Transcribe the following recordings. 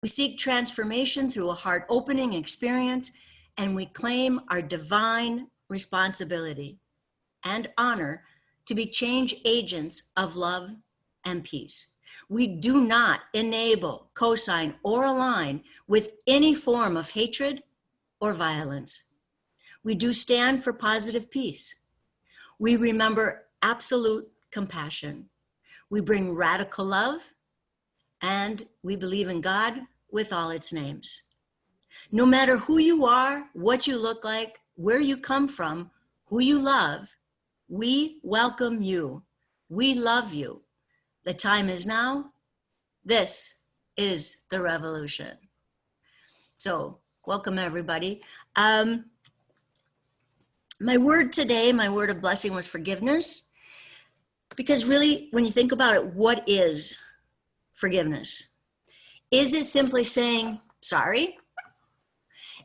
We seek transformation through a heart-opening experience, and we claim our divine responsibility and honor to be change agents of love and peace. We do not enable, co-sign, or align with any form of hatred or violence. We do stand for positive peace. We remember absolute compassion. We bring radical love, and we believe in God with all its names. No matter who you are, what you look like, where you come from, who you love, we welcome you. We love you. The time is now. This is the revolution. So, welcome everybody. My word today, my word of blessing was forgiveness. Because really, when you think about it, what is forgiveness? Is it simply saying sorry?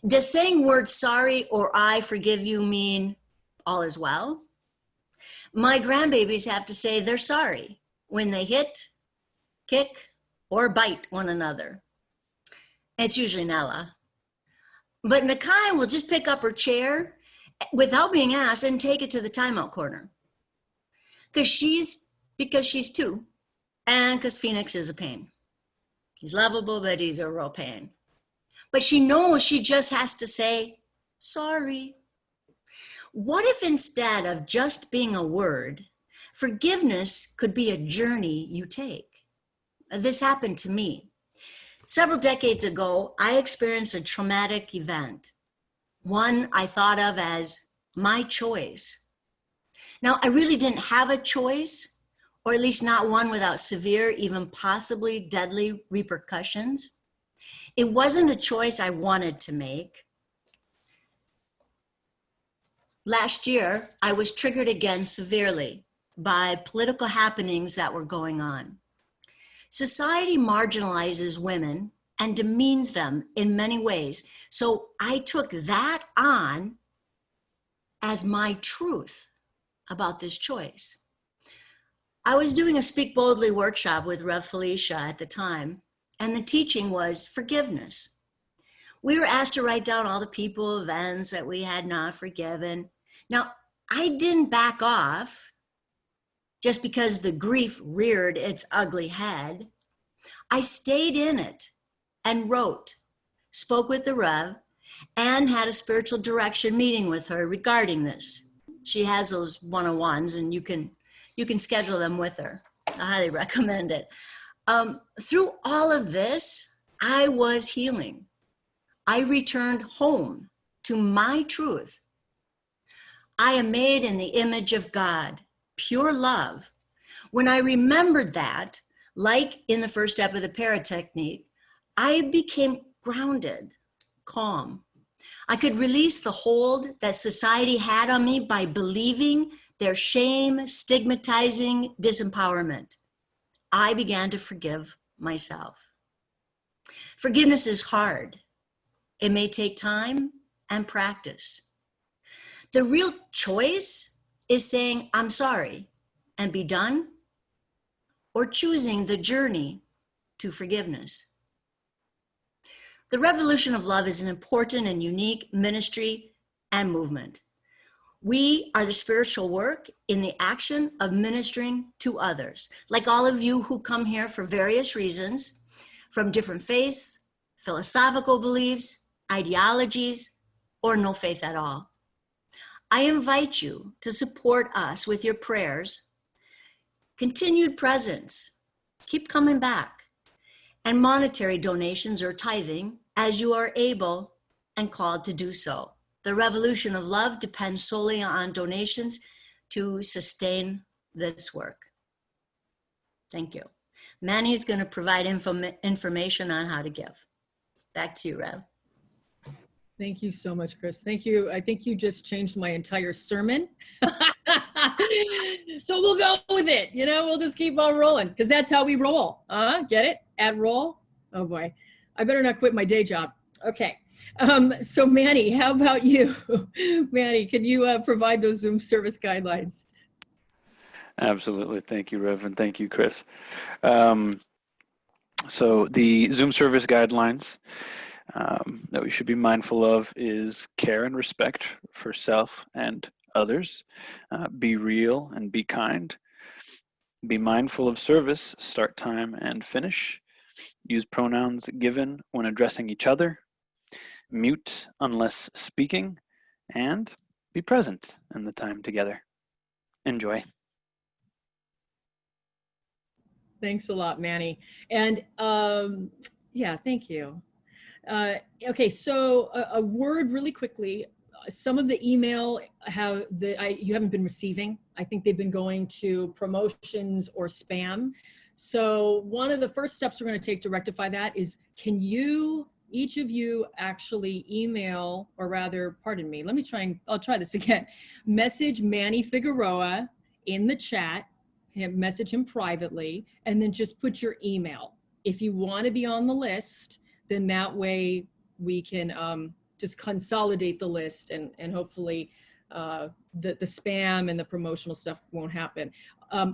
Does saying words sorry or I forgive you mean all is well? My grandbabies have to say they're sorry when they hit, kick, or bite one another. It's usually Nella. But Nakai will just pick up her chair without being asked and take it to the timeout corner. Because she's two, and because Phoenix is a pain. He's lovable, but he's a real pain. But she knows she just has to say, sorry. What if instead of just being a word, forgiveness could be a journey you take? This happened to me. Several decades ago, I experienced a traumatic event, one I thought of as my choice. Now, I really didn't have a choice, or at least not one without severe, even possibly deadly repercussions. It wasn't a choice I wanted to make. Last year, I was triggered again severely by political happenings that were going on. Society marginalizes women and demeans them in many ways. So I took that on as my truth about this choice. I was doing a Speak Boldly workshop with Rev Felicia at the time, and the teaching was forgiveness. We were asked to write down all the people, events that we had not forgiven. Now, I didn't back off just because the grief reared its ugly head. I stayed in it and wrote, spoke with the Rev, and had a spiritual direction meeting with her regarding this. She has those one-on-ones, and you can schedule them with her. I highly recommend it. Through all of this, I was healing. I returned home to my truth. I am made in the image of God, pure love. When I remembered that, like in the first step of the para technique, I became grounded, calm. I could release the hold that society had on me by believing their shame, stigmatizing disempowerment. I began to forgive myself. Forgiveness is hard. It may take time and practice. The real choice is saying, I'm sorry, and be done, or choosing the journey to forgiveness. The Revolution of Love is an important and unique ministry and movement. We are the spiritual work in the action of ministering to others, like all of you who come here for various reasons, from different faiths, philosophical beliefs, ideologies, or no faith at all. I invite you to support us with your prayers, continued presence, keep coming back, and monetary donations or tithing as you are able and called to do so. The Revolution of Love depends solely on donations to sustain this work. Thank you. Manny is going to provide information on how to give. Back to you, Rev. Thank you so much, Chris. Thank you. I think you just changed my entire sermon. So we'll go with it. You know, we'll just keep on rolling because that's how we roll. Get it? At roll? Oh boy. I better not quit my day job. Okay. So Manny, how about you? Manny, can you provide those Zoom service guidelines? Absolutely. Thank you, Reverend. Thank you, Chris. So the Zoom service guidelines that we should be mindful of is care and respect for self and others. Be real and be kind. Be mindful of service, start time and finish. Use pronouns given when addressing each other. Mute unless speaking. And be present in the time together. Enjoy. Thanks a lot, Manny. And yeah, thank you. Okay, so a word really quickly. Some of the email you haven't been receiving. I think they've been going to promotions or spam. So one of the first steps we're going to take to rectify that is, can you, each of you, actually email, or rather, pardon me, I'll try this again. Message Manny Figueroa in the chat, message him privately, and then just put your email. If you want to be on the list, then that way we can just consolidate the list, and hopefully the spam and the promotional stuff won't happen.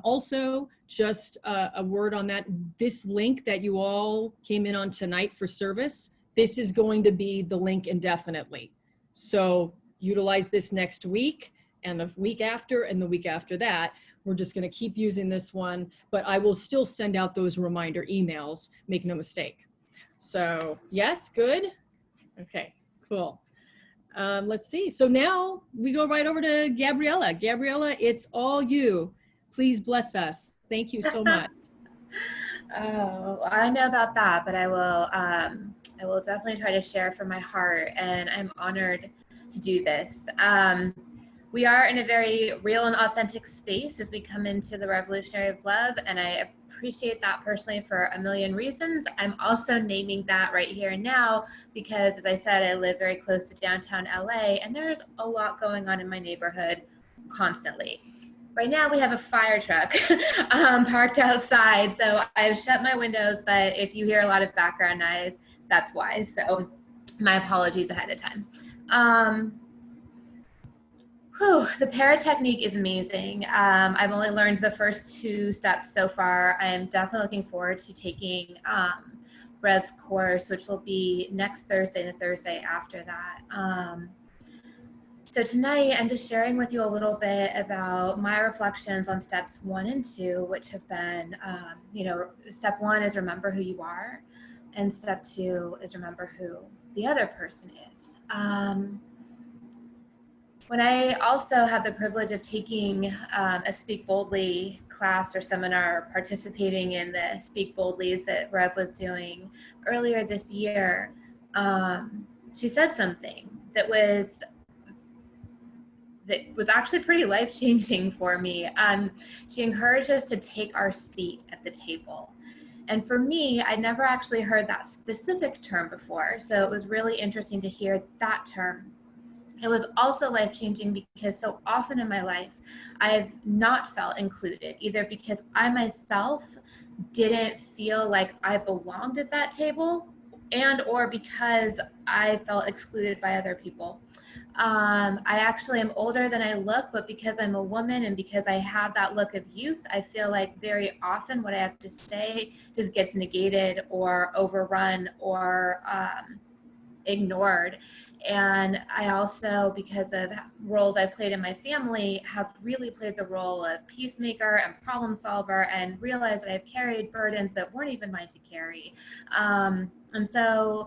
Also, just a word on that, this link that you all came in on tonight for service, this is going to be the link indefinitely. So utilize this next week and the week after and the week after that. We're just going to keep using this one, but I will still send out those reminder emails, make no mistake. So yes, good. Okay, cool. Let's see. So now we go right over to Gabriella. Gabriella, it's all you. Please bless us. Thank you so much. Oh, I don't know about that, but I will definitely try to share from my heart, and I'm honored to do this. We are in a very real and authentic space as we come into the Revolutionary of Love, and I appreciate that personally for a million reasons. I'm also naming that right here and now because, as I said, I live very close to downtown LA, and there's a lot going on in my neighborhood constantly. Right now we have a fire truck parked outside, so I've shut my windows, but if you hear a lot of background noise, that's why. So my apologies ahead of time. The para technique is amazing. I've only learned the first 2 steps so far. I am definitely looking forward to taking Rev's course, which will be next Thursday and the Thursday after that. So tonight, I'm just sharing with you a little bit about my reflections on steps 1 and 2, which have been, step 1 is remember who you are, and step 2 is remember who the other person is. When I also had the privilege of taking a Speak Boldly class or seminar, participating in the Speak Boldlies that Rev was doing earlier this year, she said something that was actually pretty life-changing for me. She encouraged us to take our seat at the table. And for me, I'd never actually heard that specific term before, so it was really interesting to hear that term. It was also life-changing because so often in my life, I've not felt included, either because I myself didn't feel like I belonged at that table, and or because I felt excluded by other people. I actually am older than I look, but because I'm a woman and because I have that look of youth, I feel like very often what I have to say just gets negated or overrun or ignored. And I also, because of roles I've played in my family, have really played the role of peacemaker and problem solver, and realized that I've carried burdens that weren't even mine to carry. And so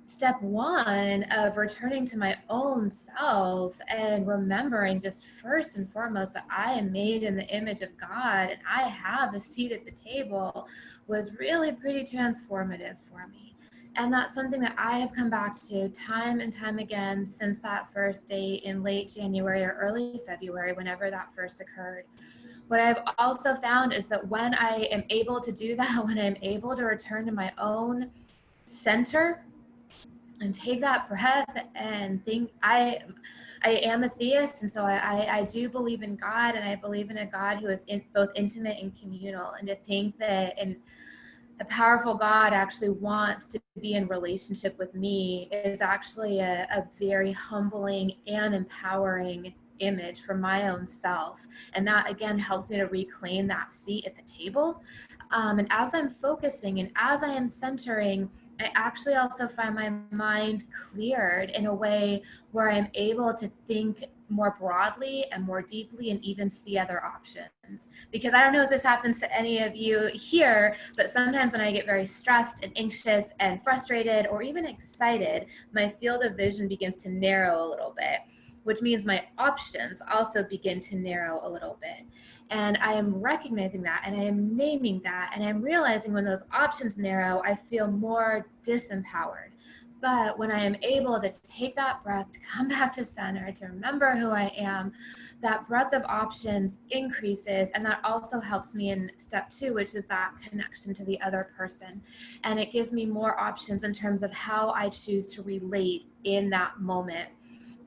step 1 of returning to my own self and remembering just first and foremost that I am made in the image of God and I have a seat at the table was really pretty transformative for me. And that's something that I have come back to time and time again since that first date in late January or early February, whenever that first occurred. What I've also found is that when I am able to do that, when I'm able to return to my own center and take that breath and think, I am a theist, and so I do believe in God, and I believe in a God who is both intimate and communal, and to think that a powerful God actually wants to be in relationship with me is actually a very humbling and empowering image for my own self. And that again helps me to reclaim that seat at the table. And as I'm focusing and as I am centering, I actually also find my mind cleared in a way where I'm able to think more broadly and more deeply and even see other options. Because I don't know if this happens to any of you here, but sometimes when I get very stressed and anxious and frustrated or even excited, my field of vision begins to narrow a little bit, which means my options also begin to narrow a little bit. And I am recognizing that, and I am naming that, and I'm realizing when those options narrow, I feel more disempowered. But when I am able to take that breath, to come back to center, to remember who I am, that breadth of options increases. And that also helps me in step 2, which is that connection to the other person. And it gives me more options in terms of how I choose to relate in that moment.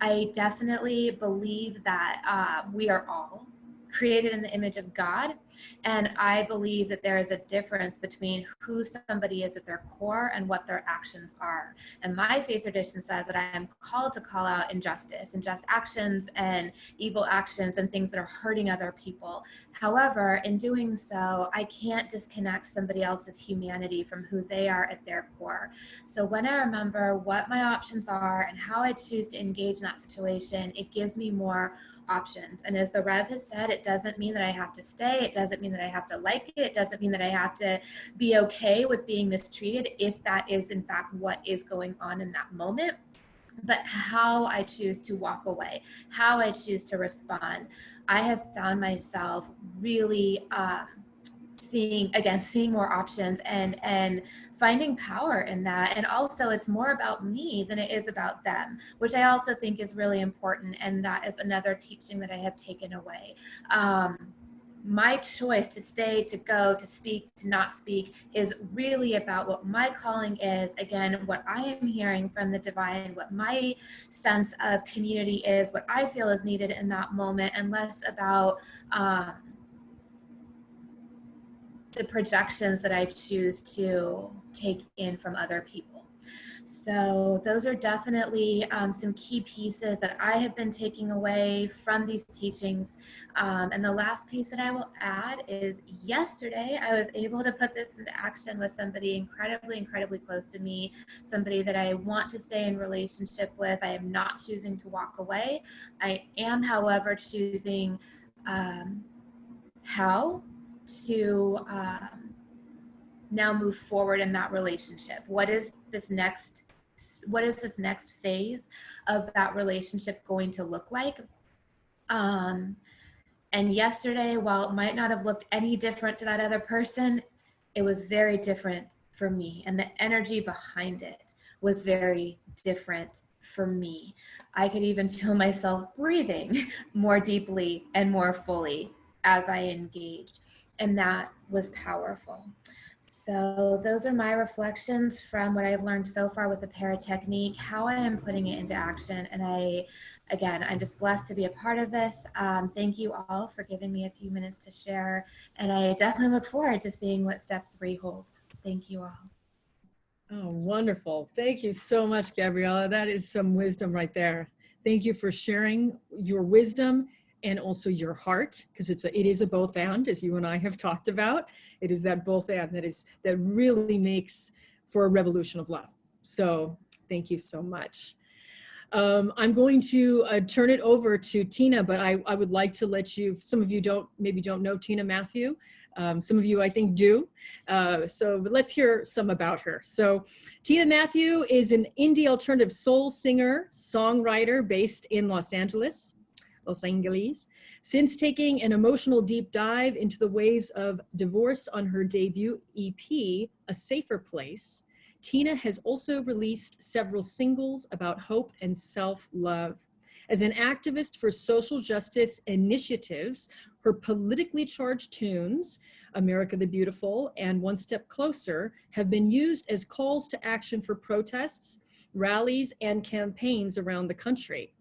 I definitely believe that we are all created in the image of God. And I believe that there is a difference between who somebody is at their core and what their actions are. And my faith tradition says that I am called to call out injustice, unjust actions and evil actions and things that are hurting other people. However, in doing so, I can't disconnect somebody else's humanity from who they are at their core. So when I remember what my options are and how I choose to engage in that situation, it gives me more options. And as the Rev has said, it doesn't mean that I have to stay. It doesn't mean that I have to like it. It doesn't mean that I have to be okay with being mistreated if that is in fact what is going on in that moment. But how I choose to walk away, how I choose to respond. I have found myself really seeing more options and finding power in that. And also it's more about me than it is about them, which I also think is really important. And that is another teaching that I have taken away. My choice to stay, to go, to speak, to not speak is really about what my calling is. Again, what I am hearing from the divine, what my sense of community is, what I feel is needed in that moment, and less about the projections that I choose to take in from other people. So those are definitely some key pieces that I have been taking away from these teachings. And the last piece that I will add is yesterday I was able to put this into action with somebody incredibly close to me, somebody that I want to stay in relationship with. I am not choosing to walk away. I am, however, choosing how to now move forward in that relationship. What is this next phase of that relationship going to look like? And yesterday, while it might not have looked any different to that other person, it was very different for me. And the energy behind it was very different for me. I could even feel myself breathing more deeply and more fully as I engaged. And that was powerful. So those are my reflections from what I've learned so far with the para technique, how I am putting it into action. And I'm just blessed to be a part of this. Thank you all for giving me a few minutes to share. And I definitely look forward to seeing what step 3 holds. Thank you all. Oh, wonderful. Thank you so much, Gabriella. That is some wisdom right there. Thank you for sharing your wisdom and also your heart, because it is a both and, as you and I have talked about. It is that both and that really makes for a revolution of love. So thank you so much. I'm going to turn it over to Tina, but I would like to let you, some of you maybe don't know Tina Mathieu. Some of you I think do. But let's hear some about her. So Tina Mathieu is an indie alternative soul singer, songwriter based in Los Angeles. Since taking an emotional deep dive into the waves of divorce on her debut EP, A Safer Place, Tina has also released several singles about hope and self-love. As an activist for social justice initiatives, her politically charged tunes, America the Beautiful and One Step Closer, have been used as calls to action for protests, rallies, and campaigns around the country.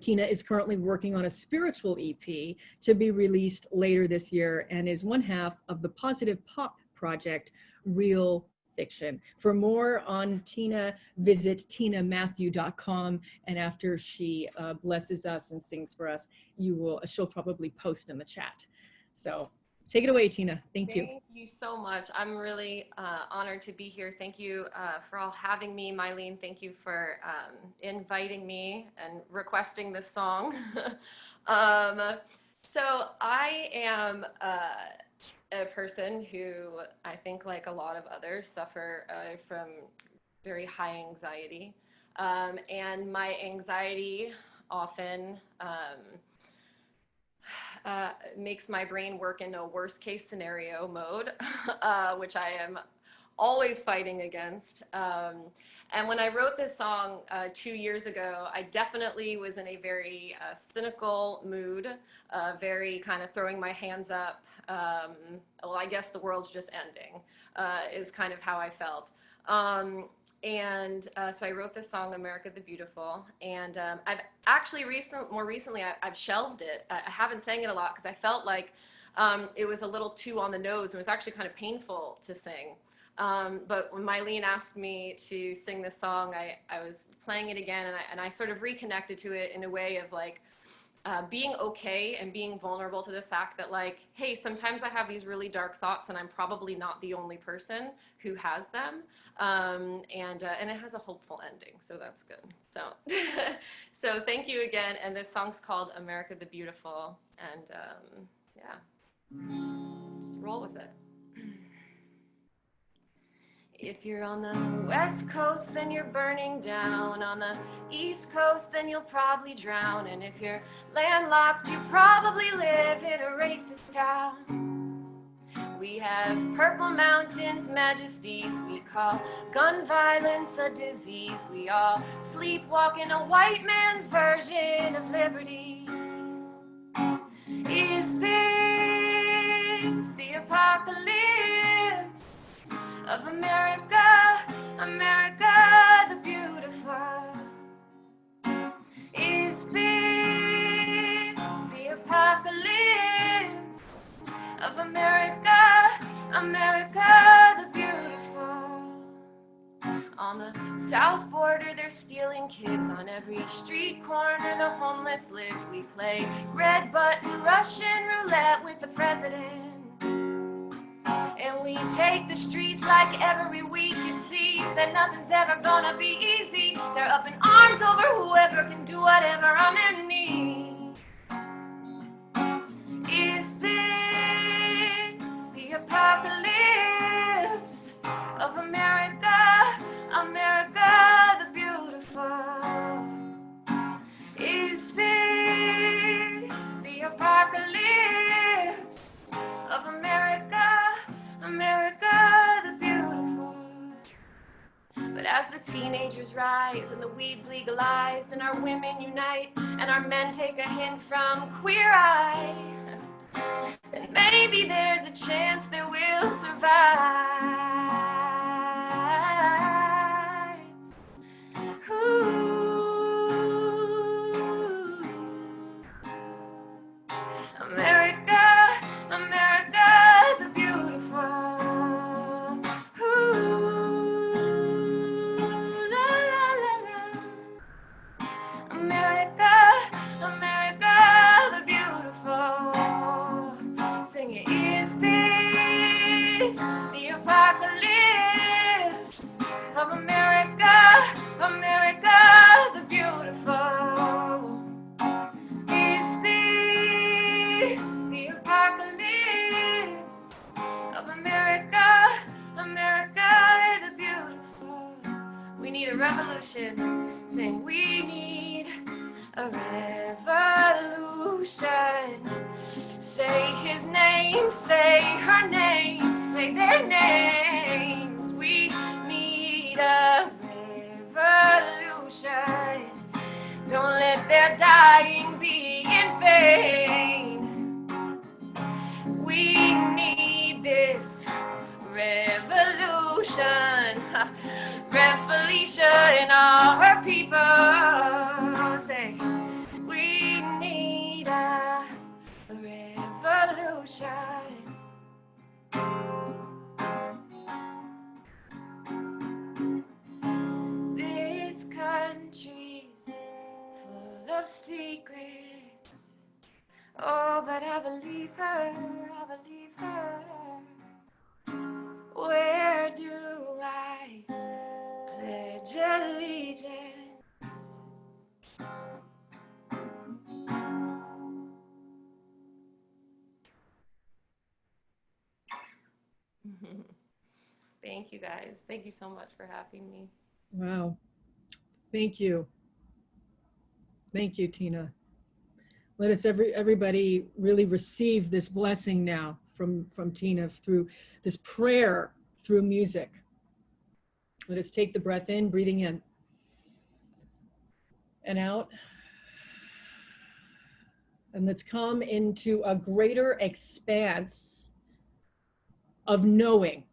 Tina is currently working on a spiritual EP to be released later this year and is one half of the positive pop project Real fiction. For more on Tina, visit tinamatthew.com. And after she blesses us and sings for us, she'll probably post in the chat. So take it away, Tina. Thank you. Thank you so much. I'm really honored to be here. Thank you for all having me. Mylene, thank you for inviting me and requesting this song. So I am a person who I think, like a lot of others, suffer from very high anxiety. And my anxiety often makes my brain work in a worst case scenario mode, which I am always fighting against. And when I wrote this song 2 years ago, I definitely was in a very cynical mood, very kind of throwing my hands up. Well, I guess the world's just ending, is kind of how I felt. So I wrote this song, America the Beautiful, and I've actually more recently, I've shelved it. I haven't sang it a lot because I felt like it was a little too on the nose. It was actually kind of painful to sing. But when Mylene asked me to sing this song, I was playing it again, and I sort of reconnected to it in a way of like being okay and being vulnerable to the fact that, like, hey, sometimes I have these really dark thoughts and I'm probably not the only person who has them. And it has a hopeful ending, so that's good. So, so thank you again. And this song's called America the Beautiful. And yeah, just roll with it. If you're on the West Coast, then you're burning down. On the East Coast, then you'll probably drown. And if you're landlocked, you probably live in a racist town. We have purple mountains, majesties. We call gun violence a disease. We all sleepwalk in a white man's version of liberty. Is this the apocalypse of America, America the beautiful? Is this the apocalypse of America, America the beautiful? On the south border, they're stealing kids. On every street corner, the homeless live. We play red button Russian roulette with the president. And we take the streets like every week. It seems that nothing's ever gonna be easy. They're up in arms over whoever can do whatever on their knee. Is this the apocalypse of America, America the beautiful? Is this the apocalypse of America, America the beautiful? But as the teenagers rise and the weeds legalize and our women unite and our men take a hint from Queer Eye, then maybe there's a chance that we'll survive. Ooh. America, America the beautiful. Ooh, la, la, la, la. America, America the beautiful. Sing it. Is this the apocalypse of America, America the beautiful? Is this the apocalypse of America, America the beautiful? We need a revolution. Sing, we need a revolution. Say his name, say her name, say their names. We need a revolution. Don't let their dying be in vain. We need this revolution. Rev Felicia and all her people say, we need a revolution. secrets. Oh, but I believe her, I believe her. Where do I pledge allegiance? Thank you guys. Thank you so much for having me. Wow. Thank you. Thank you, Tina. Let us everybody really receive this blessing now from Tina through this prayer, through music. Let us take the breath in, breathing in and out. And let's come into a greater expanse of knowing.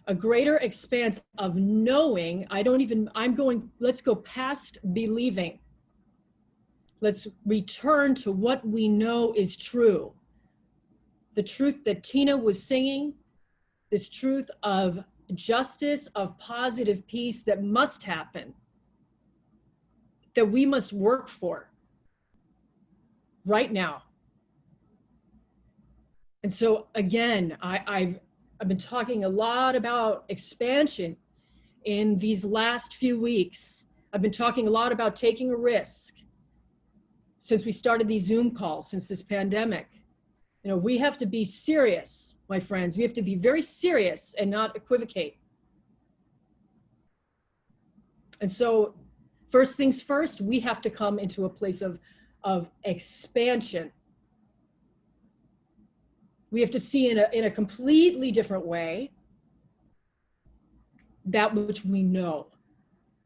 A greater expanse of knowing. Let's go past believing. Let's return to what we know is true. The truth that Tina was singing, this truth of justice, of positive peace that must happen, that we must work for right now. And so again, I've been talking a lot about expansion in these last few weeks. I've been talking a lot about taking a risk since we started these Zoom calls, since this pandemic. You know, we have to be serious, my friends. We have to be very serious and not equivocate. And so first things first, we have to come into a place of expansion. We have to see in a completely different way that which we know,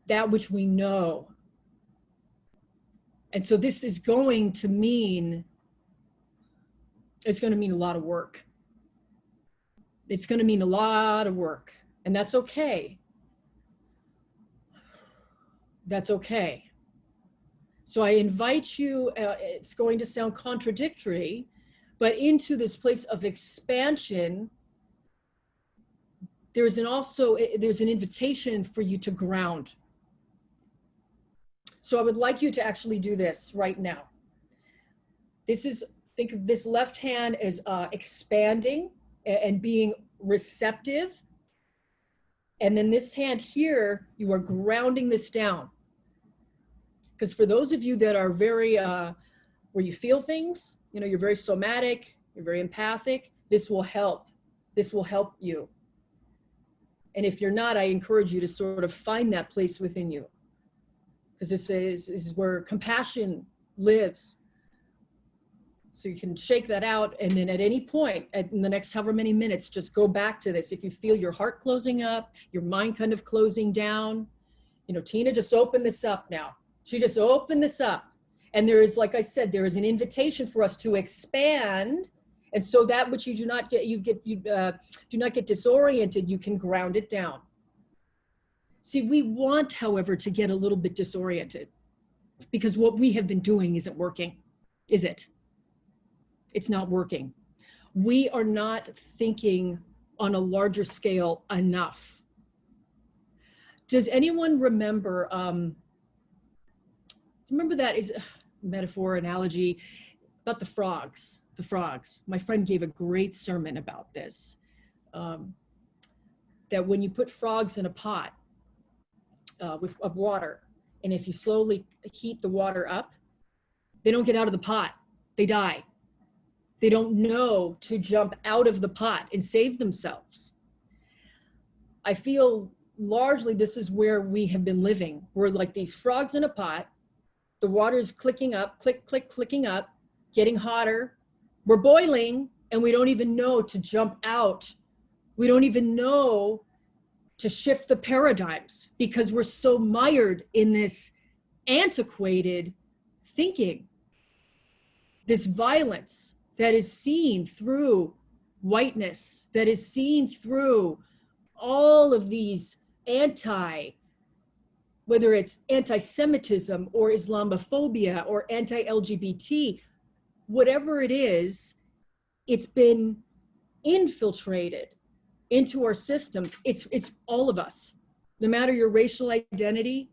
that which we know. And so this is going to mean, it's going to mean a lot of work. It's going to mean a lot of work, and that's okay. That's okay. So I invite you, it's going to sound contradictory, but into this place of expansion, there's an invitation for you to ground. So I would like you to actually do this right now. Think of this left hand as expanding and being receptive. And then this hand here, you are grounding this down. Because for those of you that are very, where you feel things, you know, you're very somatic, you're very empathic, this will help. This will help you. And if you're not, I encourage you to sort of find that place within you. Because this is where compassion lives. So you can shake that out, and then at any point in the next however many minutes, just go back to this. If you feel your heart closing up, your mind kind of closing down, you know, Tina just opened this up now. She just opened this up. And there is, like I said, there is an invitation for us to expand. And so that which you do not get, you do not get disoriented, you can ground it down. See, we want, however, to get a little bit disoriented because what we have been doing isn't working, is it? It's not working. We are not thinking on a larger scale enough. Does anyone remember, remember that is a metaphor, analogy about the frogs, My friend gave a great sermon about this, that when you put frogs in a pot of water, and if you slowly heat the water up, they don't get out of the pot, they die. They don't know to jump out of the pot and save themselves. I feel largely this is where we have been living. We're like these frogs in a pot. The water is clicking up, clicking up, getting hotter. We're boiling, and we don't even know to jump out. We don't even know to shift the paradigms because we're so mired in this antiquated thinking, this violence that is seen through whiteness, that is seen through all of these whether it's anti-Semitism or Islamophobia or anti-LGBT, whatever it is, it's been infiltrated into our systems. It's all of us, no matter your racial identity,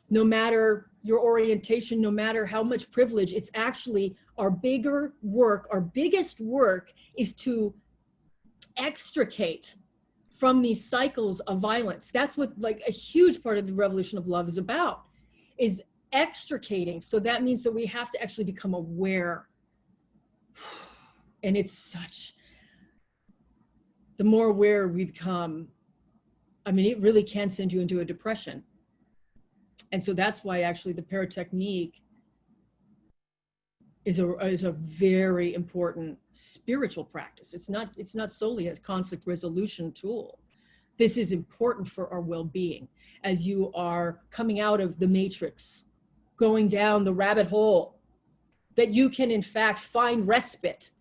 no matter your orientation, no matter how much privilege, it's actually our bigger work, our biggest work is to extricate from these cycles of violence. That's what like a huge part of the revolution of love is about, is extricating. So that means that we have to actually become aware. And it's such, the more aware we become, I mean, it really can send you into a depression. And so that's why actually the para technique is a very important spiritual practice. It's not solely a conflict resolution tool. This is important for our well-being as you are coming out of the matrix, going down the rabbit hole, that you can in fact find respite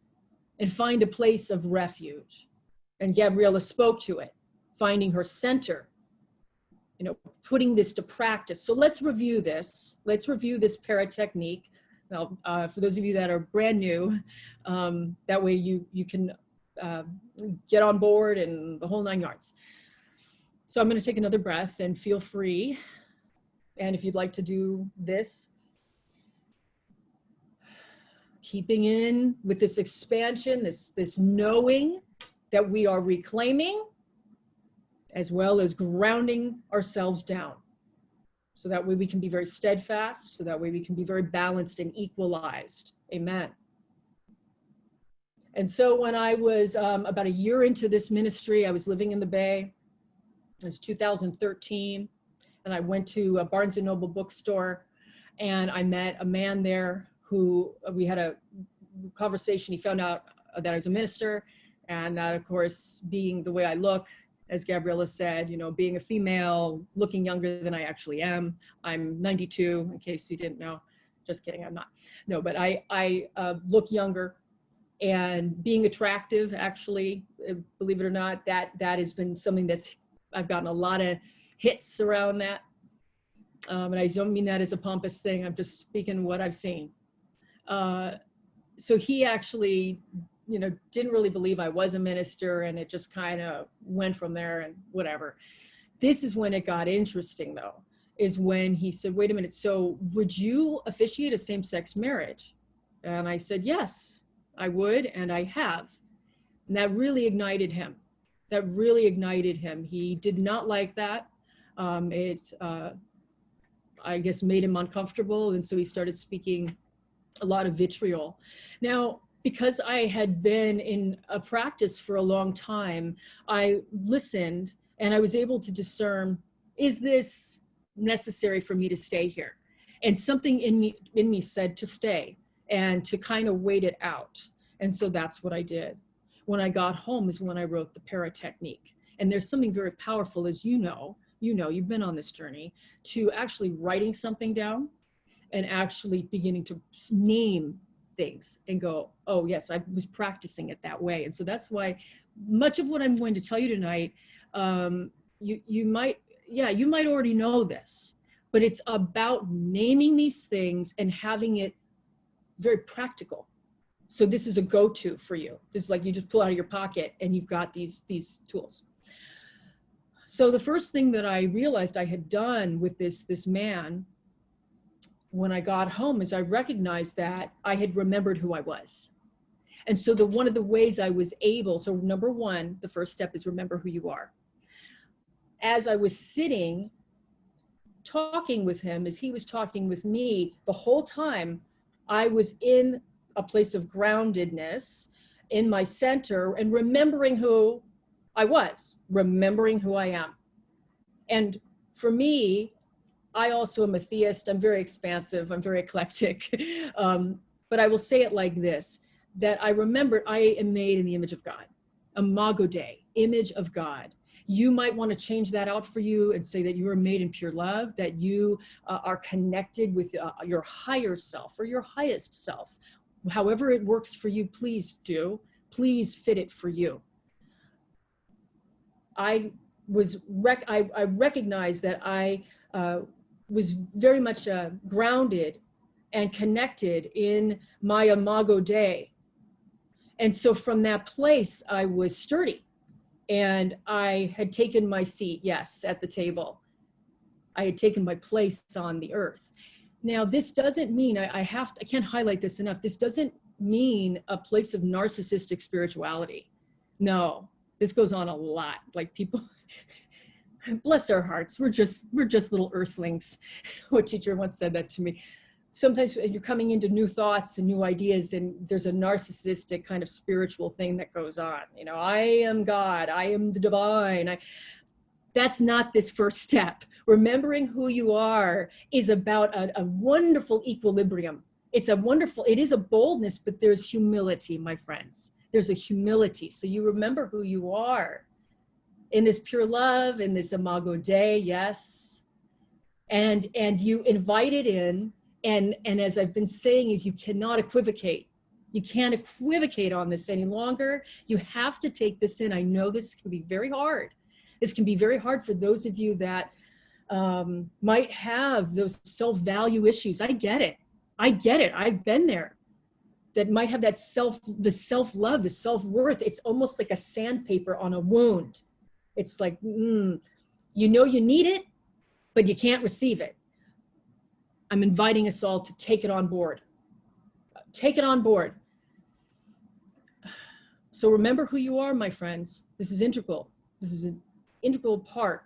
and find a place of refuge. And Gabriella spoke to it, finding her center, you know, putting this to practice. So let's review this. Let's review this para technique. Now, for those of you that are brand new, that way you can get on board and the whole 9 yards. So I'm going to take another breath and feel free. And if you'd like to do this, keeping in with this expansion, this knowing that we are reclaiming, as well as grounding ourselves down. So that way we can be very steadfast, so that way we can be very balanced and equalized. Amen. And so when I was about a year into this ministry, I was living in the Bay. It was 2013. And I went to a Barnes & Noble bookstore, and I met a man there who we had a conversation. He found out that I was a minister, and that, of course, being the way I look, as Gabriella said, you know, being a female, looking younger than I actually am. I'm 92, in case you didn't know. Just kidding, I'm not. No, but I look younger, and being attractive, actually, believe it or not, that has been something that's, I've gotten a lot of hits around that. And I don't mean that as a pompous thing. I'm just speaking what I've seen. So he actually, you know, didn't really believe I was a minister, and it just kind of went from there and whatever. This is when it got interesting, though, is when he said, wait a minute, so would you officiate a same-sex marriage? And I said, yes, I would, and I have. And that really ignited him. That really ignited him. He did not like that. I guess, made him uncomfortable, and so he started speaking a lot of vitriol. Now, because I had been in a practice for a long time, I listened and I was able to discern, is this necessary for me to stay here? And something in me said to stay and to kind of wait it out. And so that's what I did. When I got home is when I wrote the para technique. And there's something very powerful, as you know, you've been on this journey, to actually writing something down and actually beginning to name things and go, oh yes, I was practicing it that way. And so that's why much of what I'm going to tell you tonight, you might already know this, but it's about naming these things and having it very practical. So this is a go-to for you. This is like you just pull out of your pocket and you've got these tools. So the first thing that I realized I had done with this man when I got home is I recognized that I had remembered who I was. And so one of the ways I was able, so number one, the first step is remember who you are. As I was sitting, talking with him, as he was talking with me, the whole time I was in a place of groundedness in my center and remembering who I was, remembering who I am. And for me, I also am a theist. I'm very expansive. I'm very eclectic. But I will say it like this, that I remembered I am made in the image of God. Imago Dei, image of God. You might want to change that out for you and say that you are made in pure love, that you are connected with your higher self or your highest self. However it works for you, please do. Please fit it for you. I recognized that I was very much grounded and connected in my Imago Dei. And so from that place, I was sturdy and I had taken my seat, yes, at the table. I had taken my place on the earth. Now, this doesn't mean, I can't highlight this enough. This doesn't mean a place of narcissistic spirituality. No, this goes on a lot. Like people, bless our hearts, we're just little earthlings. What teacher once said that to me. Sometimes you're coming into new thoughts and new ideas, and there's a narcissistic kind of spiritual thing that goes on. You know, I am God, I am the divine. That's not this first step. Remembering who you are is about a wonderful equilibrium. It is a boldness, but there's humility, my friends. There's a humility. So you remember who you are in this pure love, in this Imago Dei, yes. And you invite it in. And as I've been saying, is you cannot equivocate. You can't equivocate on this any longer. You have to take this in. I know this can be very hard. This can be very hard for those of you that might have those self-value issues. I get it. I've been there. That might have that the self-love, the self-worth. It's almost like a sandpaper on a wound. It's like, you know you need it, but you can't receive it. I'm inviting us all to take it on board. Take it on board. So remember who you are, my friends. This is integral. This is an integral part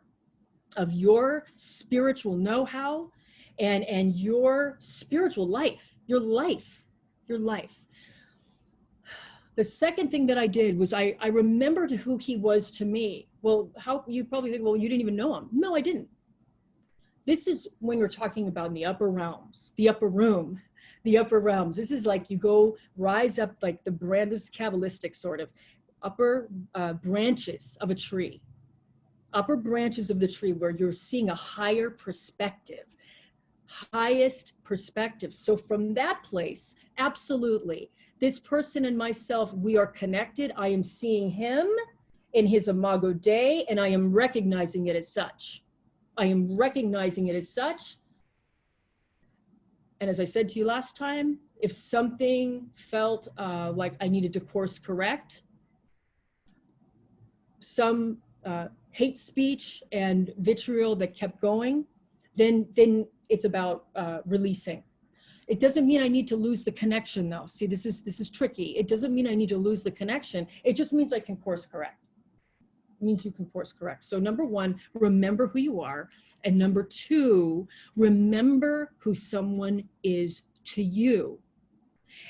of your spiritual know-how and your spiritual life, your life. The second thing that I did was I remembered who he was to me. Well, how you probably think, well, you didn't even know him. No, I didn't. This is when we're talking about in the upper realms, the upper room, the upper realms. This is like you go rise up like the brand, this is Kabbalistic sort of, upper branches of a tree. Upper branches of the tree where you're seeing a higher perspective, highest perspective. So from that place, absolutely, this person and myself, we are connected. I am seeing him in his Imago Dei, and I am recognizing it as such. And as I said to you last time, if something felt like I needed to course correct, some hate speech and vitriol that kept going, then it's about releasing. It doesn't mean I need to lose the connection though. See, this is tricky. It doesn't mean I need to lose the connection. It just means I can course correct. It means you can course correct. So number one, remember who you are. And number two, remember who someone is to you.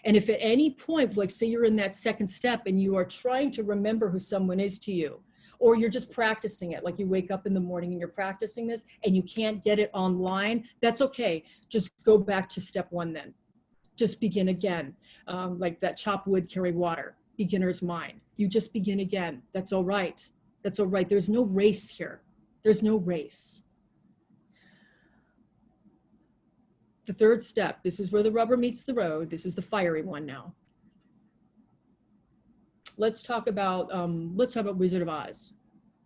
And if at any point, like say you're in that second step and you are trying to remember who someone is to you, or you're just practicing it, like you wake up in the morning and you're practicing this and you can't get it online, that's okay. Just go back to step one then. Just begin again. Like that chop wood, carry water, beginner's mind. You just begin again. That's all right. That's all right. There's no race here. There's no race. The third step, this is where the rubber meets the road. This is the fiery one now. Let's talk about Wizard of Oz.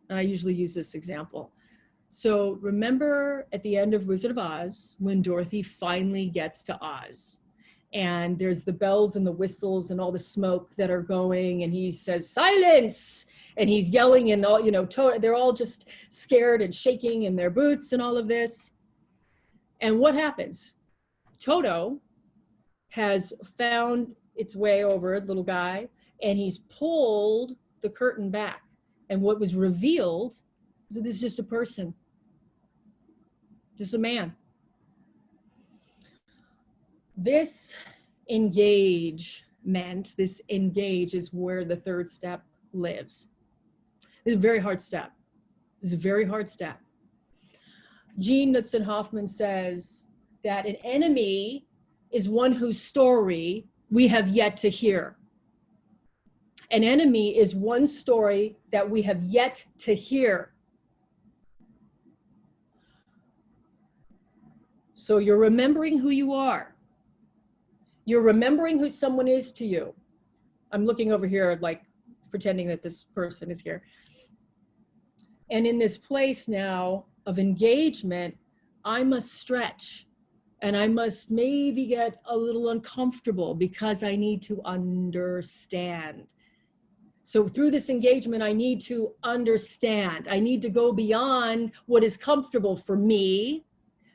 And I usually use this example. So remember at the end of Wizard of Oz, when Dorothy finally gets to Oz, and there's the bells and the whistles and all the smoke that are going, and he says, silence! And he's yelling, and all, you know, they're all just scared and shaking in their boots and all of this. And what happens? Toto has found its way over, little guy, and he's pulled the curtain back. And what was revealed is that this is just a person, just a man. This engagement, this engage is where the third step lives. It's a very hard step. It's a very hard step. Jean Knudsen-Hoffman says that an enemy is one whose story we have yet to hear. An enemy is one story that we have yet to hear. So you're remembering who you are. You're remembering who someone is to you. I'm looking over here like pretending that this person is here. And in this place now of engagement, I must stretch and I must maybe get a little uncomfortable because I need to understand. So through this engagement, I need to understand. I need to go beyond what is comfortable for me,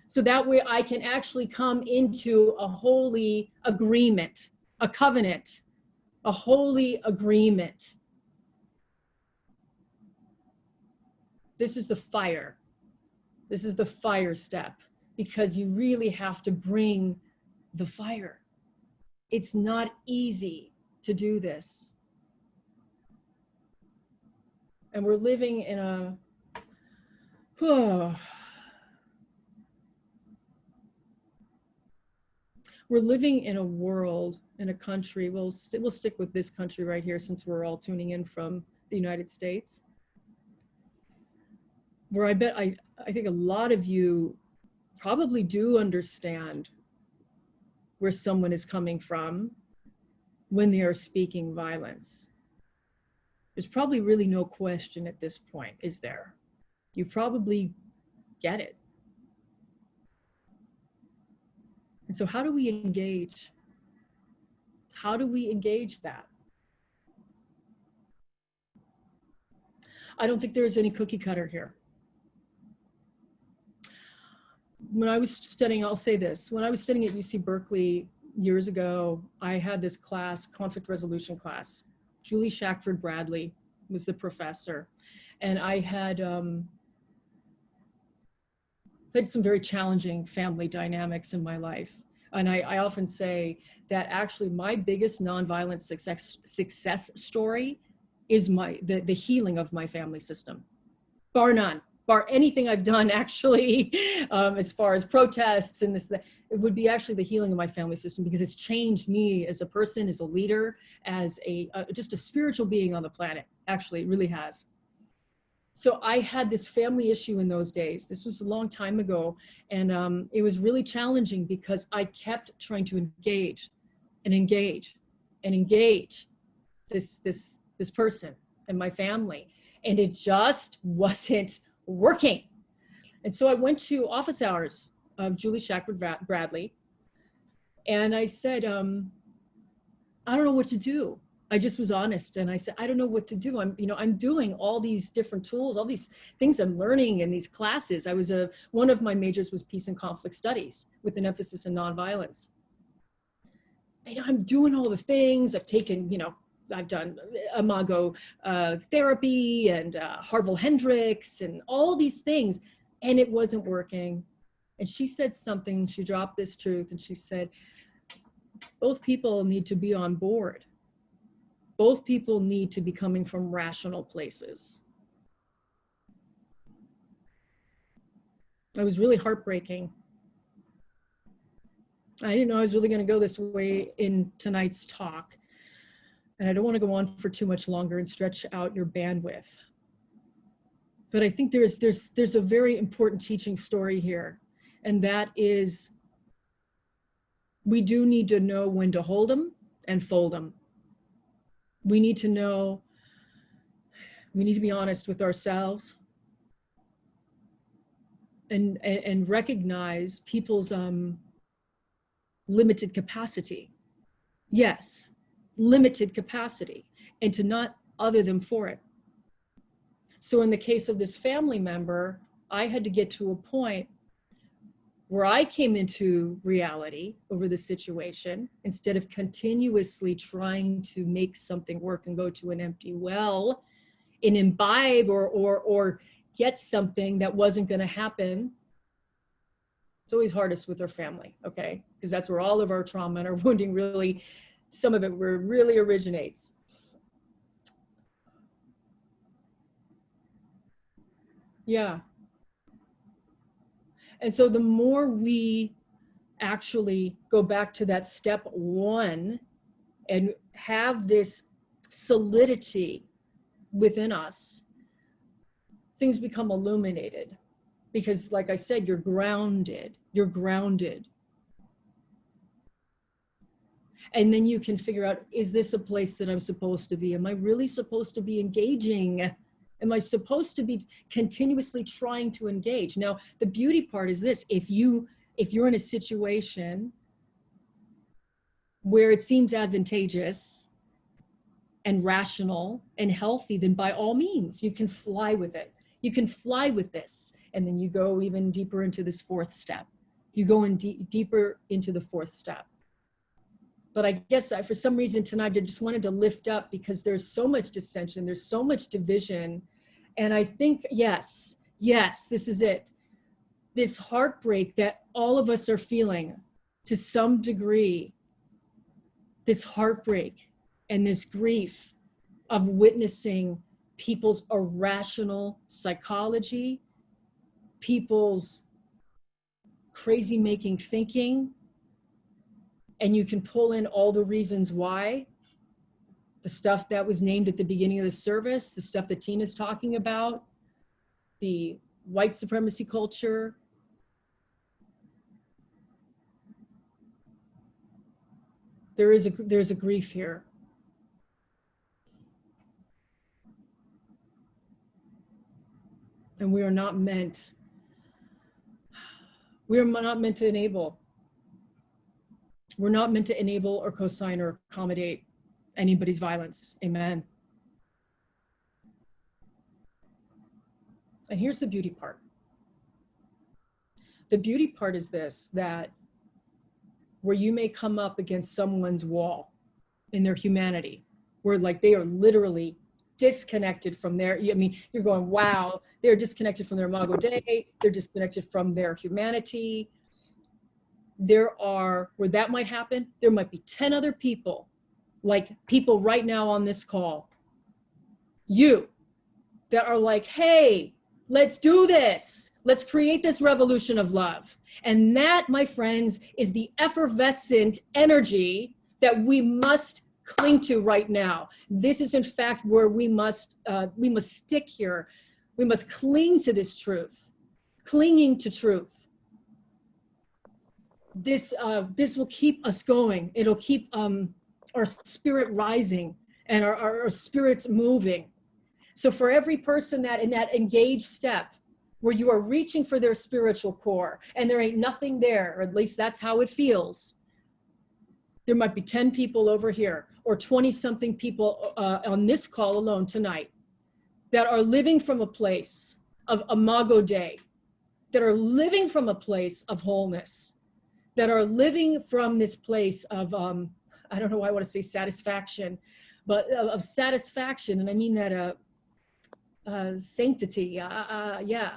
so that way I can actually come into a holy agreement, a covenant, a holy agreement. This is the fire. This is the fire step, because you really have to bring the fire. It's not easy to do this. And we're living in a, we're living in a world, in a country, we'll stick with this country right here since we're all tuning in from the United States, where I think a lot of you probably do understand where someone is coming from when they are speaking violence. There's probably really no question at this point, is there? You probably get it. And so how do we engage? How do we engage that? I don't think there's any cookie cutter here. When I was studying, I'll say this, when I was studying at UC Berkeley years ago, I had this class, conflict resolution class. Julie Shackford Bradley was the professor. And I had some very challenging family dynamics in my life. And I often say that actually my biggest nonviolent success story is the healing of my family system, bar none. Bar anything I've done actually, as far as protests and this, it would be actually the healing of my family system, because it's changed me as a person, as a leader, as just a spiritual being on the planet. Actually, it really has. So I had this family issue in those days. This was a long time ago. And it was really challenging because I kept trying to engage this person and my family. And it just wasn't working. And so I went to office hours of Julie Shackford Bradley. And I said, I don't know what to do. I just was honest. And I said, I don't know what to do. I'm doing all these different tools, all these things I'm learning in these classes. One of my majors was peace and conflict studies with an emphasis in nonviolence. I'm doing all the things. I've taken, I've done Imago therapy and Harville Hendricks and all these things, and it wasn't working. And she said something, she dropped this truth, and she said, both people need to be on board. Both people need to be coming from rational places. It was really heartbreaking. I didn't know I was really going to go this way in tonight's talk. And I don't want to go on for too much longer and stretch out your bandwidth. But I think there's a very important teaching story here. And that is, we do need to know when to hold them and fold them. We need to know, we need to be honest with ourselves and recognize people's limited capacity. Yes. Limited capacity, and to not other them for it. So in the case of this family member, I had to get to a point where I came into reality over the situation instead of continuously trying to make something work and go to an empty well and imbibe or get something that wasn't going to happen. It's always hardest with our family, okay? Because that's where all of our trauma and our wounding really, some of it really originates. Yeah. And so the more we actually go back to that step one and have this solidity within us, things become illuminated. Because like I said, you're grounded. And then you can figure out, is this a place that I'm supposed to be? Am I really supposed to be engaging? Am I supposed to be continuously trying to engage? Now, the beauty part is this: if you're in a situation where it seems advantageous and rational and healthy, then by all means, you can fly with it. You can fly with this. And then you go even deeper into this fourth step. You go in deeper into the fourth step. But I guess for some reason tonight, I just wanted to lift up because there's so much dissension. There's so much division. And I think, yes, this is it. This heartbreak that all of us are feeling to some degree, this heartbreak and this grief of witnessing people's irrational psychology, people's crazy making thinking, and you can pull in all the reasons why, the stuff that was named at the beginning of the service, the stuff that Tina's talking about, the white supremacy culture. There's a grief here. And we are not meant to enable. We're not meant to enable or co-sign or accommodate anybody's violence. Amen. And here's the beauty part. The beauty part is this, that where you may come up against someone's wall in their humanity, where like they are literally disconnected from their, I mean, you're going, wow, they're disconnected from their Imago Dei, they're disconnected from their humanity. Where that might happen, there might be 10 other people, like people right now on this call, you, that are like, hey, let's do this. Let's create this revolution of love. And that, my friends, is the effervescent energy that we must cling to right now. This is in fact where we must stick here. We must cling to this truth, clinging to truth. This will keep us going. It'll keep our spirit rising and our spirits moving. So for every person that in that engaged step, where you are reaching for their spiritual core and there ain't nothing there, or at least that's how it feels, there might be 10 people over here or 20 something people on this call alone tonight that are living from a place of Imago Dei, that are living from a place of wholeness, that are living from this place of, I don't know why I want to say satisfaction, but of satisfaction. And I mean that sanctity, yeah.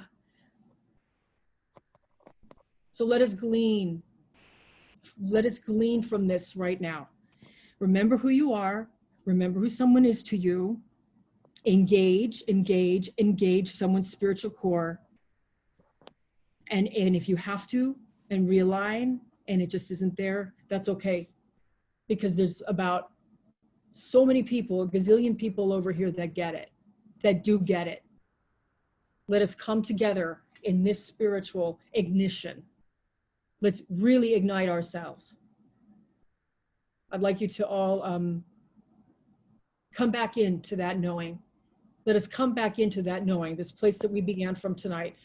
So let us glean from this right now. Remember who you are, remember who someone is to you, engage someone's spiritual core. And if you have to, and realign, and it just isn't there, that's okay. Because there's about so many people, a gazillion people over here that get it, that do get it. Let us come together in this spiritual ignition. Let's really ignite ourselves. I'd like you to all come back into that knowing. Let us come back into that knowing, this place that we began from tonight.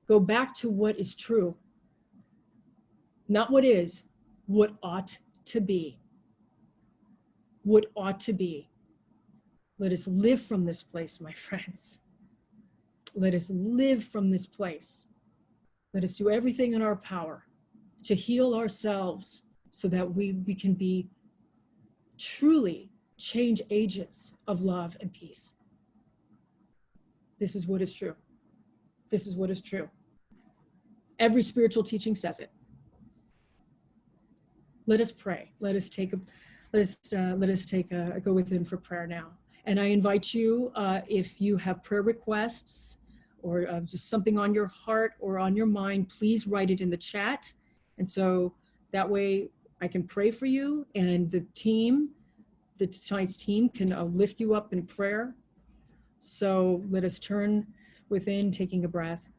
Go back to what is true. Not what is, what ought to be. What ought to be. Let us live from this place, my friends. Let us live from this place. Let us do everything in our power to heal ourselves so that we can be truly change agents of love and peace. This is what is true. This is what is true. Every spiritual teaching says it. Let us pray. Let us go within for prayer now. And I invite you, if you have prayer requests or just something on your heart or on your mind, please write it in the chat. And so that way I can pray for you, and the team, tonight's team, can lift you up in prayer. So let us turn within, taking a breath.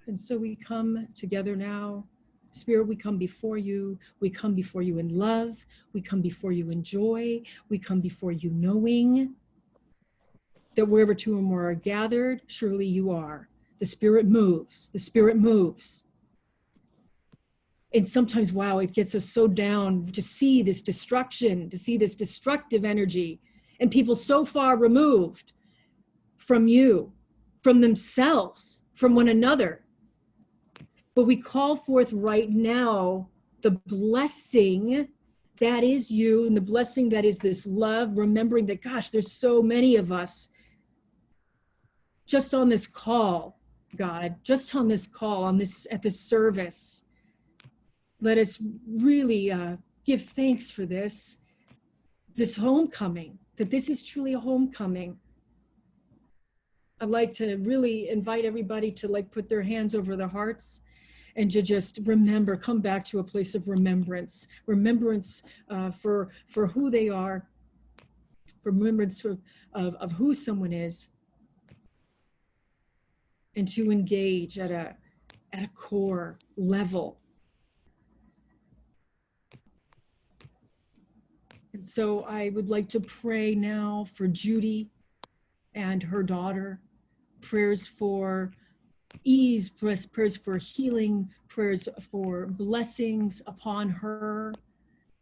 And so we come together now. Spirit, we come before you. We come before you in love. We come before you in joy. We come before you knowing that wherever two or more are gathered, surely you are. The Spirit moves. The Spirit moves. And sometimes, wow, it gets us so down to see this destruction, to see this destructive energy, and people so far removed from you, from themselves, from one another. But we call forth right now the blessing that is you, and the blessing that is this love, remembering that, gosh, there's so many of us just on this call, God, just on this call, on this, at this service. Let us really give thanks for this homecoming, that this is truly a homecoming. I'd like to really invite everybody to like put their hands over their hearts and to just remember, come back to a place of remembrance for who they are, remembrance of who someone is, and to engage at a core level. And so I would like to pray now for Judy and her daughter, prayers for ease, prayers for healing, prayers for blessings upon her,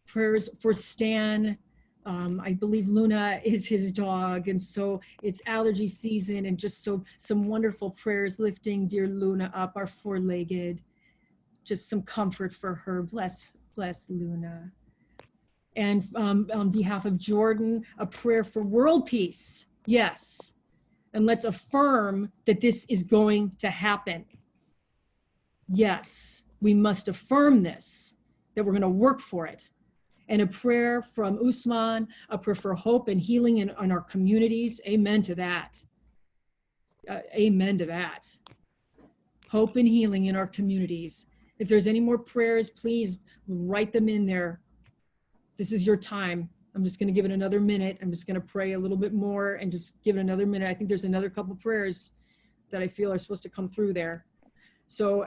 prayers for Stan. I believe Luna is his dog, and so it's allergy season, and just so some wonderful prayers lifting dear Luna up, our four-legged, just some comfort for her. Bless Luna. And on behalf of Jordan, a prayer for world peace. Yes. And let's affirm that this is going to happen. Yes, we must affirm this, that we're going to work for it. And a prayer from Usman, a prayer for hope and healing in our communities. Amen to that. Amen to that. Hope and healing in our communities. If there's any more prayers, please write them in there. This is your time. I'm just going to give it another minute. I'm just going to pray a little bit more and just give it another minute. I think there's another couple prayers that I feel are supposed to come through there. So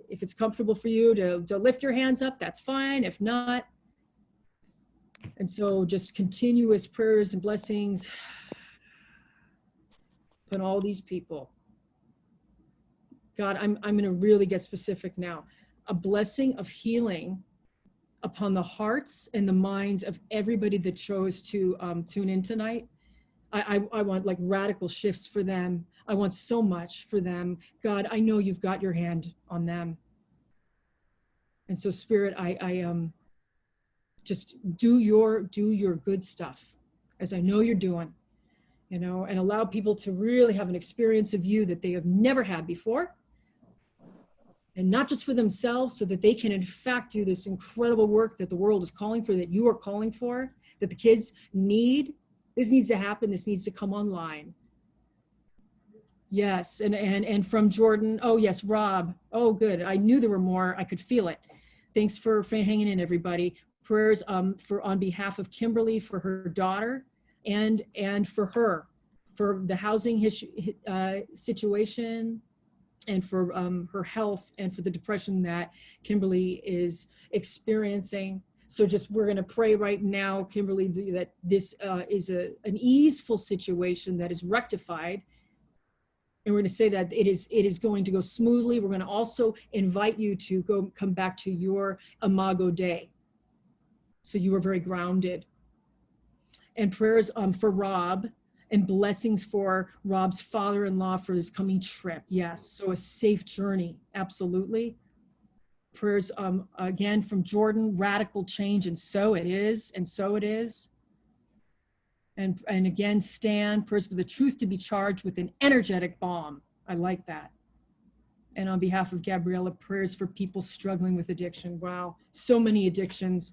if it's comfortable for you to lift your hands up, that's fine. If not, and so just continuous prayers and blessings on all these people. God, I'm going to really get specific now. A blessing of healing upon the hearts and the minds of everybody that chose to tune in tonight. I want like radical shifts for them. I want so much for them. God, I know you've got your hand on them. And so Spirit, I just do your good stuff as I know you're doing, you know, and allow people to really have an experience of you that they have never had before. And not just for themselves, so that they can in fact do this incredible work that the world is calling for, that you are calling for, that the kids need. This needs to happen. This needs to come online. Yes, and from Jordan, oh yes, Rob, oh good. I knew there were more, I could feel it. Thanks for hanging in, everybody. Prayers for on behalf of Kimberly, for her daughter, and for her, for the housing situation, and for her health, and for the depression that Kimberly is experiencing. So just, we're gonna pray right now, Kimberly, that this is an easeful situation that is rectified. And we're gonna say that it is going to go smoothly. We're gonna also invite you to come back to your Imago Day. So you are very grounded. And prayers for Rob, and blessings for Rob's father-in-law for his coming trip. Yes, so a safe journey, absolutely. Prayers again from Jordan, radical change, and so it is, and so it is. And again, Stan, prayers for the truth to be charged with an energetic bomb. I like that. And on behalf of Gabriella, prayers for people struggling with addiction. Wow, so many addictions.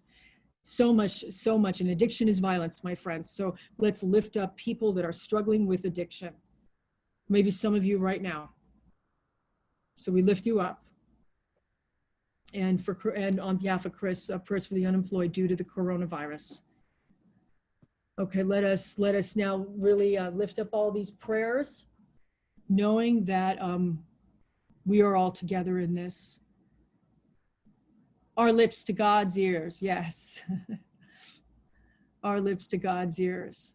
So much, and addiction is violence, my friends. So let's lift up people that are struggling with addiction. Maybe some of you right now. So we lift you up. And on behalf of Chris, prayers for the unemployed due to the coronavirus. Okay, let us now really lift up all these prayers, knowing that we are all together in this. Our lips to God's ears, yes. Our lips to God's ears.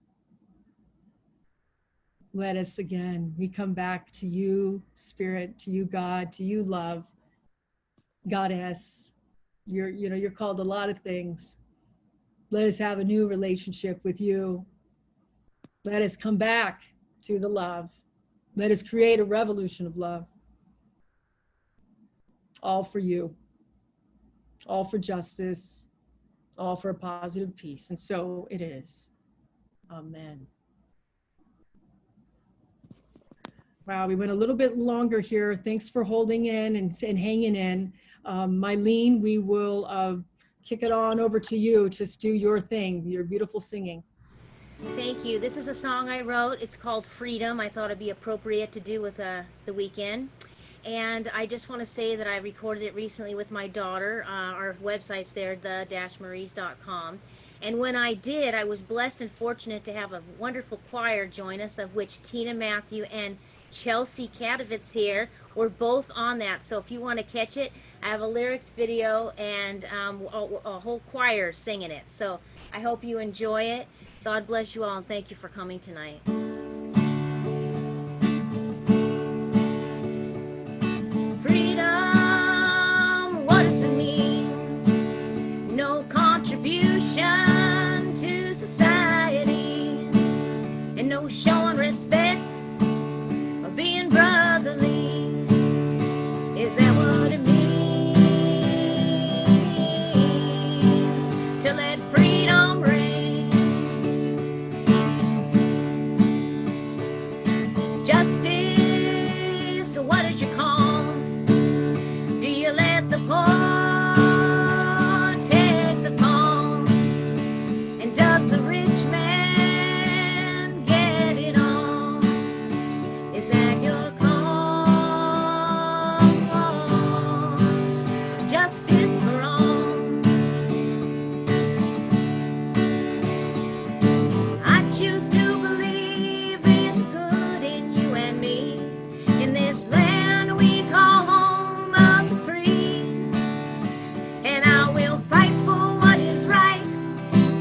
Let us again, we come back to you, Spirit, to you, God, to you, love, Goddess, You're called a lot of things. Let us have a new relationship with you. Let us come back to the love. Let us create a revolution of love. All for you, all for justice, all for a positive peace. And so it is. Amen. Wow, we went a little bit longer here. Thanks for holding in and hanging in. Mylene, we will kick it on over to you. Just do your thing, your beautiful singing. Thank you. This is a song I wrote. It's called Freedom. I thought it'd be appropriate to do with the weekend. And I just want to say that I recorded it recently with my daughter. Our website's there, the-maries.com. And when I did, I was blessed and fortunate to have a wonderful choir join us, of which Tina, Matthew, and Chelsea Katovitz here were both on that. So if you want to catch it, I have a lyrics video and a whole choir singing it. So I hope you enjoy it. God bless you all, and thank you for coming tonight. Freedom, what does it mean? No contribution to society, and no showing respect or being brotherly. Is that what it means to let freedom reign? Justice, what did you call? Do you let the poor take the fall? And does the rich man get it all? Is that your call? Justice for all. I choose to believe in the good in you and me, in this land we call home of the free. And I will fight for what is right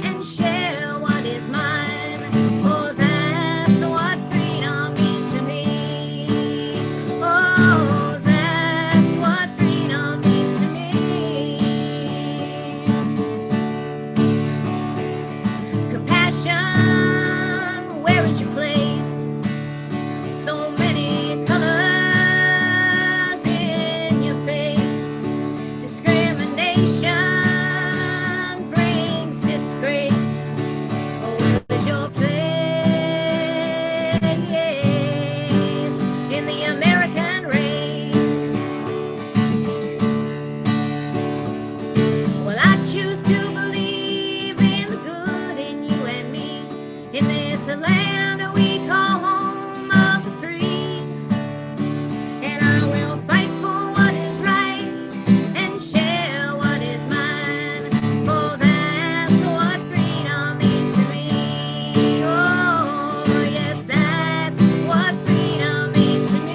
and share what is mine, for that's what freedom means to me. Oh, that's what freedom means to me. Compassion, where is your place? So many colors in your face. Discrimination brings disgrace. Oh, where is your place in the American race? Well, I choose to believe in the good in you and me, in this land we call home of the free. And I will fight for what is right and share what is mine, for that's what freedom means to me. Oh, yes, that's what freedom means to me.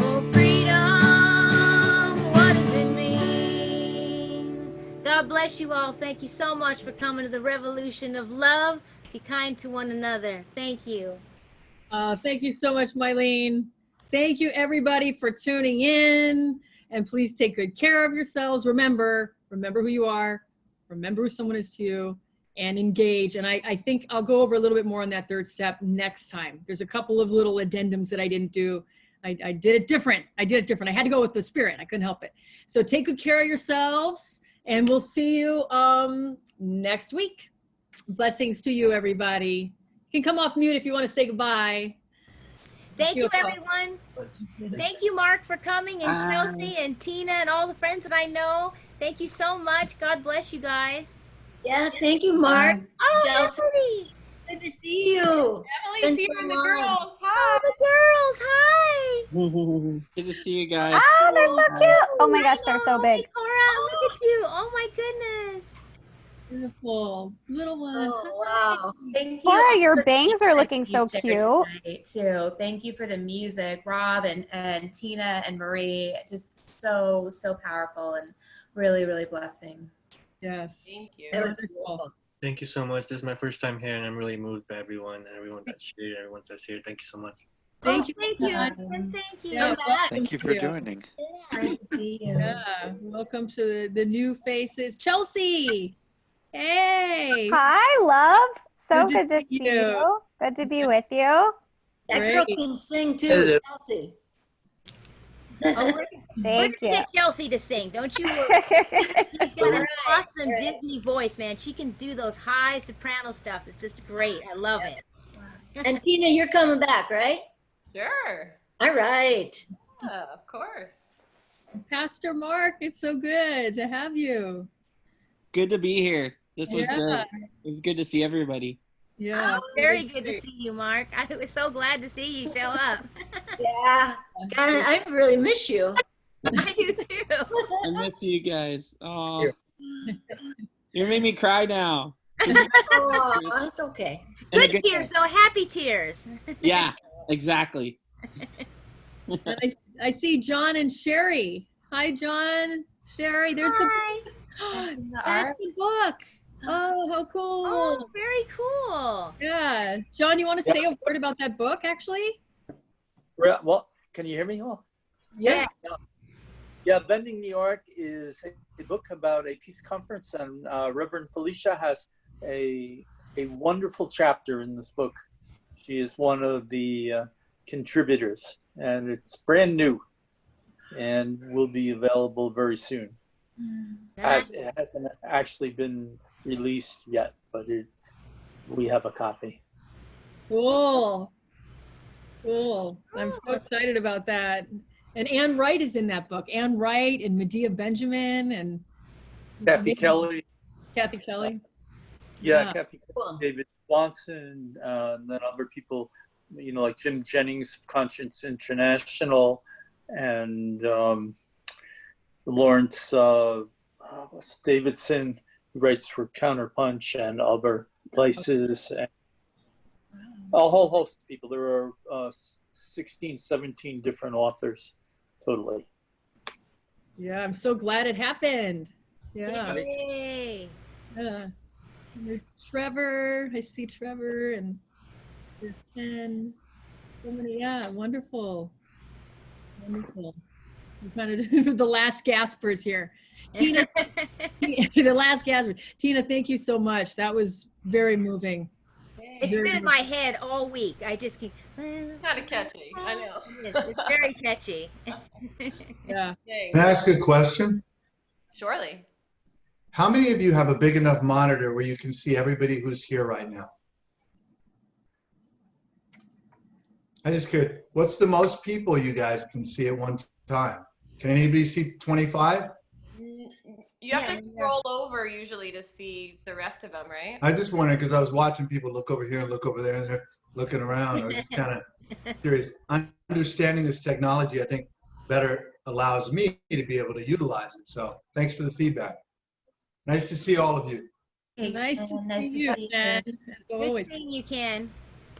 Oh, freedom, what does it mean? God bless you all. Thank you so much for coming to the revolution of love. Be kind to one another. Thank you. Thank you so much, Mylene. Thank you, everybody, for tuning in. And please take good care of yourselves. Remember who you are. Remember who someone is to you. And engage. And I think I'll go over a little bit more on that third step next time. There's a couple of little addendums that I didn't do. I did it different. I had to go with the spirit. I couldn't help it. So take good care of yourselves. And we'll see you next week. Blessings to you, everybody. You can come off mute if you want to say goodbye. Thank you, everyone. Thank you, Mark, for coming, and Chelsea and Tina and all the friends that I know. Thank you so much. God bless you guys. Yeah, thank you, Mark. Oh, Chelsea, Emily. good to see you. Emily's here and the girls. Hi. Oh, the girls. Hi. Good to see you guys. Oh, they're so cute. Oh my gosh, they're so Oh, big. Cora, look at you. Oh, my goodness. Beautiful. Little ones. Oh, wow. Thank you. Cora, your for the bangs are music looking you so shared cute. tonight, too. Thank you for the music, Rob and Tina and Marie. Just so powerful and really, really blessing. Yes. Thank you. It was Wonderful. beautiful. Thank you so much. This is my first time here, and I'm really moved by everyone and everyone that's here, everyone that's here. Thank you so much. Thank you. Thank you. Um, And thank you. yeah, Thank you for joining. Great to see you. Yeah, welcome to the new faces. Chelsea, hey. Hi, love. So Good good to to see see you. you. Good to be with you. That girl Great. can sing too, Chelsea. Oh, we're Thank gonna you. get Chelsea to sing. Don't you worry. She's got an awesome Disney voice, man. She can do those high soprano stuff. It's just great. I love it. And Tina, you're coming back, right? Sure. All right. Yeah, of course. Pastor Mark, it's so good to have you. Good to be here. This was Yeah. great. It was good to see everybody. Yeah. Very good to see you, Mark. I was so glad to see you show up. Yeah. God, I really miss you. I do too. I miss you guys. Oh, you made me cry now. Oh, that's okay. In a Good way. tears, though. Happy tears. Yeah, exactly. And I see John and Sherry. Hi, John. Sherry, there's Hi. that's the book. Oh, how cool. Oh, very cool. Yeah. John, you want to say a word about that book, actually? Well, can you hear me? Oh, Yeah. yeah. Bending New York is a book about a peace conference, and Reverend Felicia has a wonderful chapter in this book. She is one of the contributors, and it's brand new, and will be available very soon. It hasn't actually been released yet, but we have a copy. Cool. Cool. I'm so excited about that. And Anne Wright is in that book. Anne Wright and Medea Benjamin and Kathy Kelly. Kathy Kelly. Yeah, Kathy Cool. Kelly, David Swanson, and then other people, like Jim Jennings of Conscience International, and Lawrence Davidson, who writes for Counterpunch and other places, and a whole host of people. There are 16, 17 different authors, totally. Yeah, I'm so glad it happened. Yeah. Yay. Yeah. And there's Trevor. I see Trevor, and there's Ken. So many. Yeah, wonderful. Wonderful. We're kind of the last gaspers here. Tina, the last gasper. Tina, thank you so much. That was very moving. It's been in my head all week. I just keep. Kind of catchy. I know. It's very catchy. Yeah. Yay. Can I ask a question? Surely. How many of you have a big enough monitor where you can see everybody who's here right now? I just curious, what's the most people you guys can see at one time? Can anybody see 25? You have to scroll over usually to see the rest of them, right? I just wondered because I was watching people look over here and look over there and they're looking around. I was just kind of curious. Understanding this technology, I think, better allows me to be able to utilize it. So thanks for the feedback. Nice to see all of you. Nice to see you, Ken, as Good always. seeing you, Ken.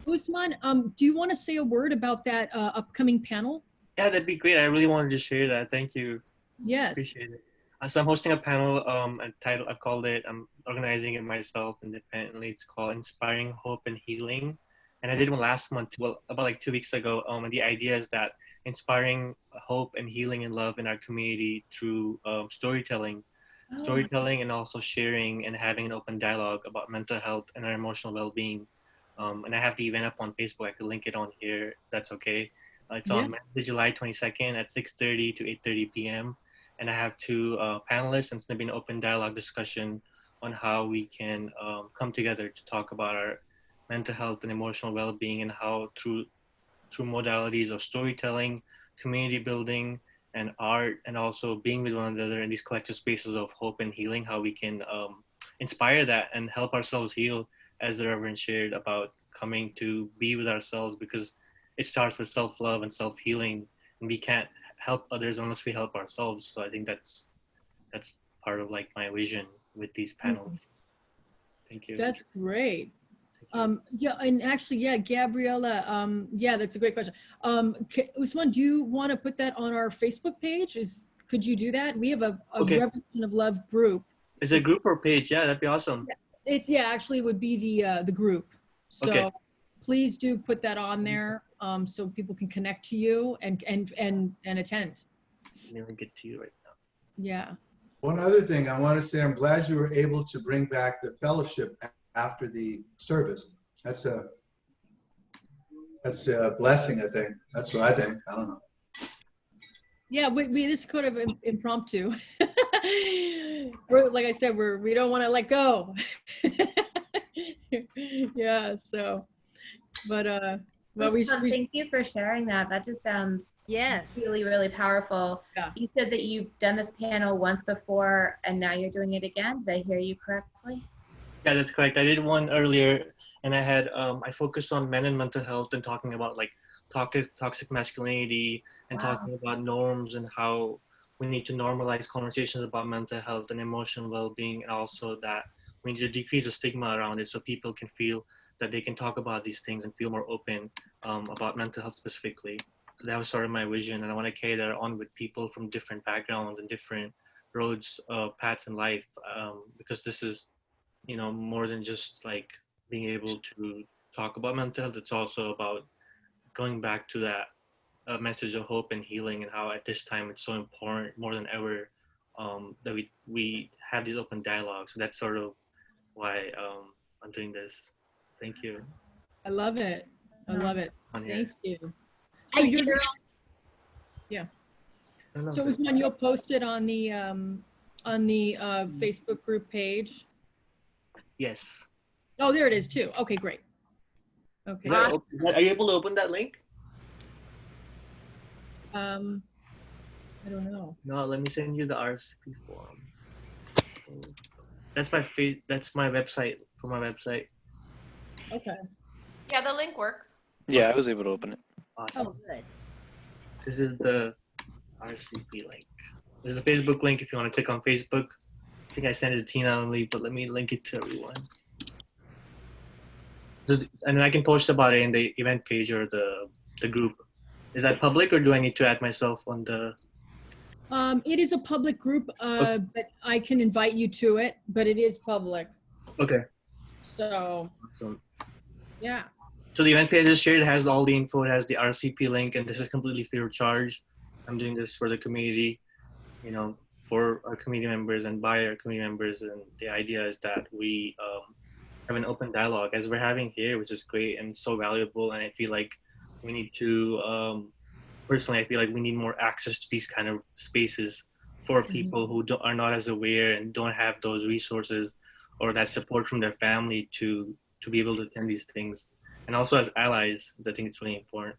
Usman, do you want to say a word about that upcoming panel? Yeah, that'd be great. I really wanted to share that. Thank you. Yes. Appreciate it. So I'm hosting a panel. I've called it. I'm organizing it myself independently. It's called Inspiring Hope and Healing, and I did one last month. Well, about like 2 weeks ago. And the idea is that inspiring hope and healing and love in our community through storytelling, and also sharing and having an open dialogue about mental health and our emotional well-being. And I have the event up on Facebook. I could link it on here. That's okay. It's on Monday, July 22nd at 6:30 to 8:30 p.m. And I have two panelists, and it's going to be an open dialogue discussion on how we can come together to talk about our mental health and emotional well-being, and how through modalities of storytelling, community building, and art, and also being with one another in these collective spaces of hope and healing, how we can inspire that and help ourselves heal, as the Reverend shared about coming to be with ourselves, because it starts with self-love and self-healing, and we can't help others unless we help ourselves. So I think that's part of like my vision with these panels. Thank you. That's great. Yeah, and actually, yeah, Gabriella, yeah, that's a great question. Usman, do you want to put that on our Facebook page? Could you do that? We have a Revolution of Love group. Is it a group or page? Yeah, that'd be awesome. Actually it would be the group. So Okay. please do put that on there so people can connect to you and attend. Let me link it to you right now. Yeah. One other thing I want to say, I'm glad you were able to bring back the fellowship after the service. That's a blessing, I think. That's what I think. I don't know. Yeah, we this could have impromptu. Like I said, we don't want to let go. Yeah. So, but thank you for sharing that. That just sounds really, really powerful. Yeah. You said that you've done this panel once before and now you're doing it again. Did I hear you correctly? Yeah, that's correct. I did one earlier, and I had I focused on men and mental health and talking about like toxic masculinity and talking about norms and how we need to normalize conversations about mental health and emotional well-being, and also that we need to decrease the stigma around it so people can feel that they can talk about these things and feel more open about mental health specifically. That was sort of my vision, and I want to carry that on with people from different backgrounds and different roads, paths in life, because this is, you know, more than just like being able to talk about mental health. It's also about going back to that message of hope and healing, and how at this time it's so important more than ever that we have these open dialogues. So that's sort of why I'm doing this. Thank you. I love it. I love it. On here. Thank you. So you're yeah. So it was one you'll post it on the Facebook group page. Yes. Oh, there it is too. Okay, great. Okay. Are you able to open that link? I don't know. No, let me send you the RSVP form. That's my website, for my website. Okay. Yeah, the link works. Yeah, I was able to open it. Awesome. Oh, good. This is the RSVP link. This is the Facebook link if you want to click on Facebook. I think I sent it to Tina only, but let me link it to everyone. And then I can post about it in the event page or the group. Is that public, or do I need to add myself on the? It is a public group, but I can invite you to it, but it is public. Okay. So, Awesome. Yeah. So the event page is shared. It has all the info. It has the RSVP link, and this is completely free of charge. I'm doing this for the community, you know, for our community members and by our community members. And the idea is that we have an open dialogue as we're having here, which is great and so valuable. And I feel like we need to, personally, I feel like we need more access to these kind of spaces for people who are not as aware and don't have those resources or that support from their family to be able to attend these things. And also as allies, I think it's really important.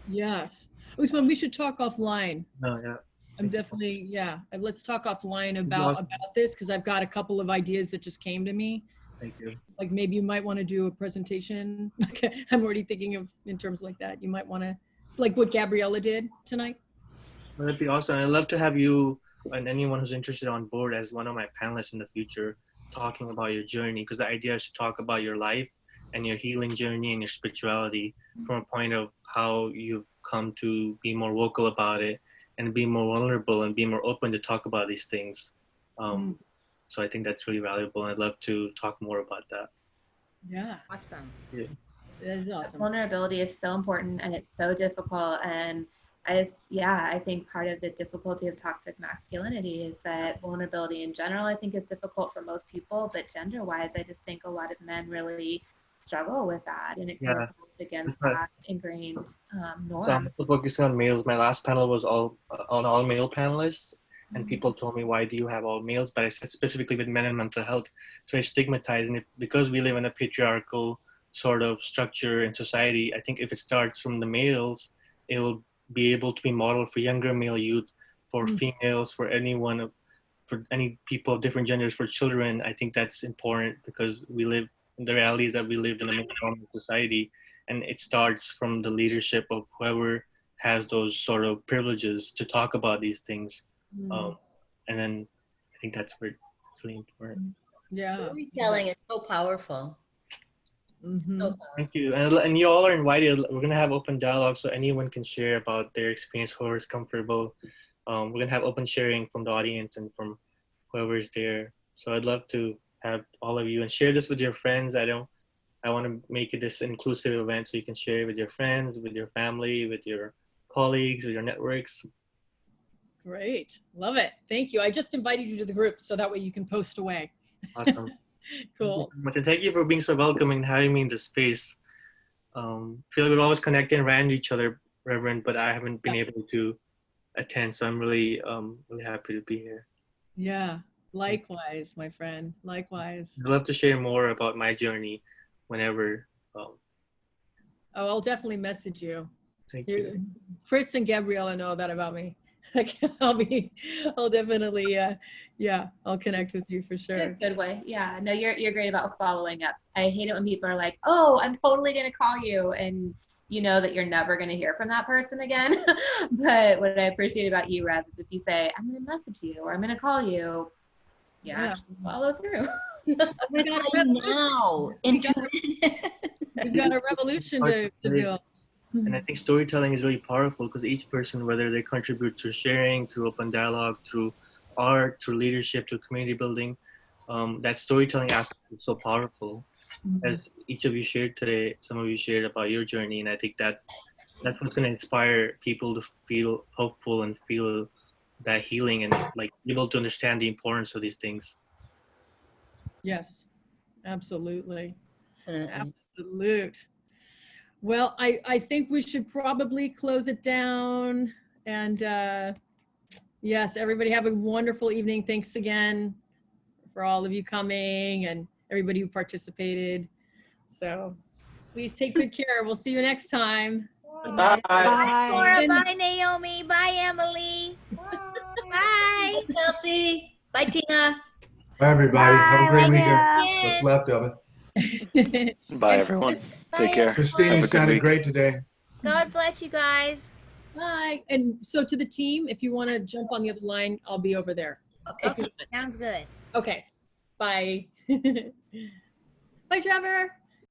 Yes. Usman, we should talk offline. No, yeah. I'm definitely, yeah. Let's talk offline about this, because I've got a couple of ideas that just came to me. Thank you. Like maybe you might want to do a presentation. I'm already thinking of in terms like that. You might want to, it's like what Gabriella did tonight. Well, that'd be awesome. I'd love to have you and anyone who's interested on board as one of my panelists in the future, talking about your journey, because the idea is to talk about your life and your healing journey and your spirituality from a point of how you've come to be more vocal about it and be more vulnerable and be more open to talk about these things. So I think that's really valuable, and I'd love to talk more about that. Yeah. Awesome. Yeah. That is awesome. Vulnerability is so important, and it's so difficult. And I think part of the difficulty of toxic masculinity is that vulnerability in general, I think, is difficult for most people, but gender-wise, I just think a lot of men really struggle with that, and it kind of goes against that ingrained norm. So I'm focusing on males. My last panel was all male panelists, and people told me, why do you have all males? But I said specifically with men and mental health, it's very stigmatized, and because we live in a patriarchal sort of structure in society, I think if it starts from the males, it'll be able to be modeled for younger male youth, for females, for anyone, for any people of different genders, for children. I think that's important because we live, the reality is that we live in a male-dominated society, and it starts from the leadership of whoever has those sort of privileges to talk about these things. And then I think that's where it's really important. Yeah. Storytelling is so powerful. So powerful. Thank you. And you all are invited. We're going to have open dialogue so anyone can share about their experience, whoever's comfortable. We're going to have open sharing from the audience and from whoever's there. So I'd love to have all of you and share this with your friends. I don't I want to make it this inclusive event so you can share it with your friends, with your family, with your colleagues, with your networks. Great. Love it. Thank you. I just invited you to the group so that way you can post away. Awesome. Cool. Thank you so much. And thank you for being so welcoming and having me in this space. Feel like we're always connected and ran into each other, Reverend, but I haven't been able to attend. So I'm really, really happy to be here. Yeah. Likewise, my friend. Likewise. I'd love to share more about my journey whenever. Oh, I'll definitely message you. Thank you. Chris and Gabriella know that about me. I'll definitely, yeah, I'll connect with you for sure. Good way. Yeah. No, you're great about following up. I hate it when people are like, "Oh, I'm totally gonna call you," and you know that you're never gonna hear from that person again. But what I appreciate about you, Rev, is if you say, "I'm gonna message you" or "I'm gonna call you," Yeah. follow through. We got it now. We've got a revolution to build. And I think storytelling is really powerful because each person, whether they contribute to sharing, through open dialogue, through art, through leadership, through community building, that storytelling aspect is so powerful. As each of you shared today, some of you shared about your journey, and I think that's what's going to inspire people to feel hopeful and feel that healing and like be able to understand the importance of these things. Yes, absolutely. Absolute. Well, I think we should probably close it down. And yes, everybody have a wonderful evening. Thanks again for all of you coming and everybody who participated. So please take good care. We'll see you next time. Bye. Bye, Cora. Bye, Naomi. Bye, Emily. Bye. Chelsea. Bye, Tina. Bye, everybody. Have a great weekend. Yeah. What's left of it. Bye, everyone. Take care. Christine, Have you a good sounded week. great today. God bless you guys. Bye. And so to the team, if you want to jump on the other line, I'll be over there. Okay, sounds good. Okay. Bye. Bye, Trevor.